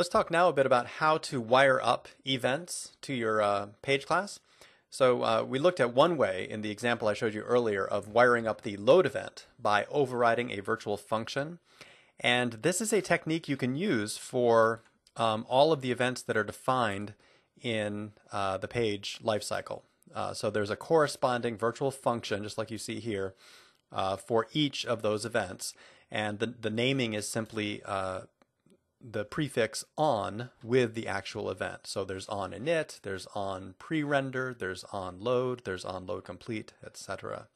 Let's talk now a bit about how to wire up events to your page class. So we looked at one way in the example I showed you earlier of wiring up the load event by overriding a virtual function. And this is a technique you can use for all of the events that are defined in the page lifecycle. So there's a corresponding virtual function, just like you see here, for each of those events. And the naming is simply the prefix on with the actual event. So there's on init, there's on pre-render, there's on load, there's on load complete, etc.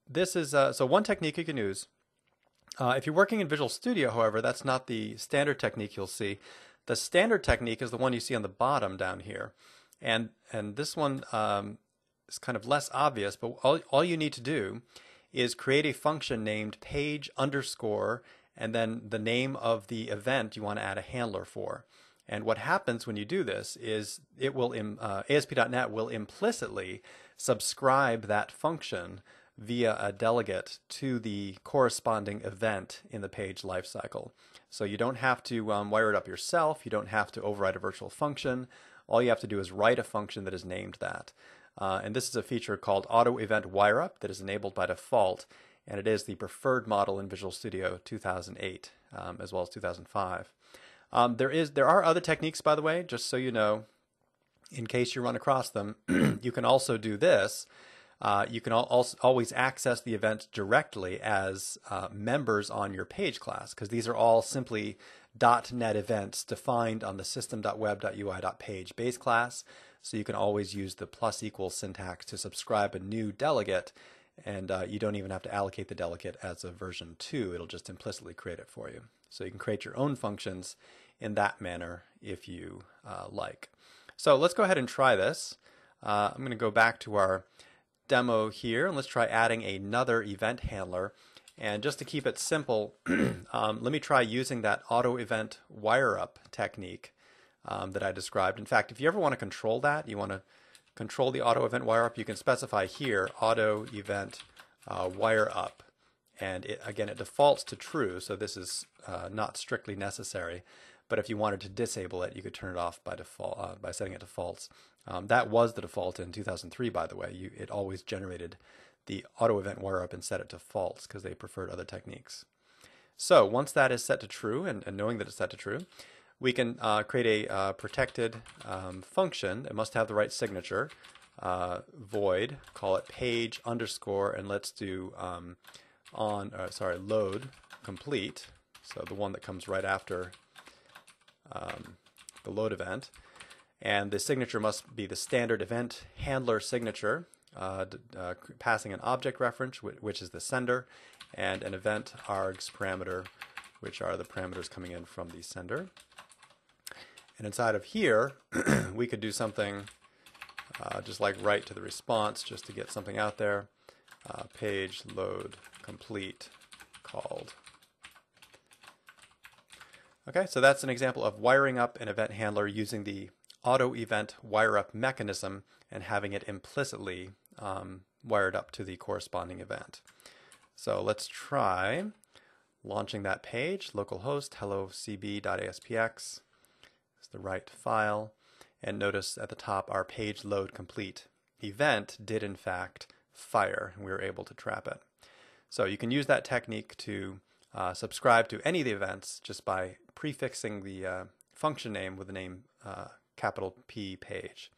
This is so one technique you can use. If you're working in Visual Studio, however, that's not the standard technique you'll see. The standard technique is the one you see on the bottom down here. And this one is kind of less obvious, but all you need to do is create a function named page underscore and then the name of the event you want to add a handler for. And what happens when you do this is it will ASP.NET will implicitly subscribe that function via a delegate to the corresponding event in the page lifecycle. So you don't have to wire it up yourself. You don't have to override a virtual function. All you have to do is write a function that is named that. And this is a feature called Auto Event Wireup that is enabled by default, and it is the preferred model in Visual Studio 2008 as well as 2005. There are other techniques, by the way, just so you know, in case you run across them. You can also do this. You can always access the event directly as members on your page class, because these are all simply .NET events defined on the system.web.ui.page base class. So you can always use the plus equals syntax to subscribe a new delegate, and you don't even have to allocate the delegate as a version 2. It'll just implicitly create it for you. So you can create your own functions in that manner if you like. So let's go ahead and try this. I'm going to go back to our demo here, and let's try adding another event handler. And just to keep it simple, let me try using that auto event wire up technique that I described. In fact, if you ever want to control that, you want to control the auto event wire up, you can specify here auto event wire up. And again, it defaults to true, so this is not strictly necessary. But if you wanted to disable it, you could turn it off by default by setting it to false. That was the default in 2003, by the way. It always generated the auto event wire up and set it to false because they preferred other techniques. So once that is set to true, and knowing that it's set to true, we can create a protected function. It must have the right signature. Void, call it page underscore, and let's do load complete. So the one that comes right after the load event. And the signature must be the standard event handler signature, passing an object reference, which is the sender, and an event args parameter, which are the parameters coming in from the sender. And inside of here, we could do something just like write to the response, just to get something out there. Page load complete called. Okay, so that's an example of wiring up an event handler using the auto event wire up mechanism and having it implicitly wired up to the corresponding event. So let's try launching that page, localhost hellocb.aspx. It's the right file, and notice at the top our page load complete event did in fact fire, and we were able to trap it. So you can use that technique to subscribe to any of the events just by prefixing the function name with the name capital P page.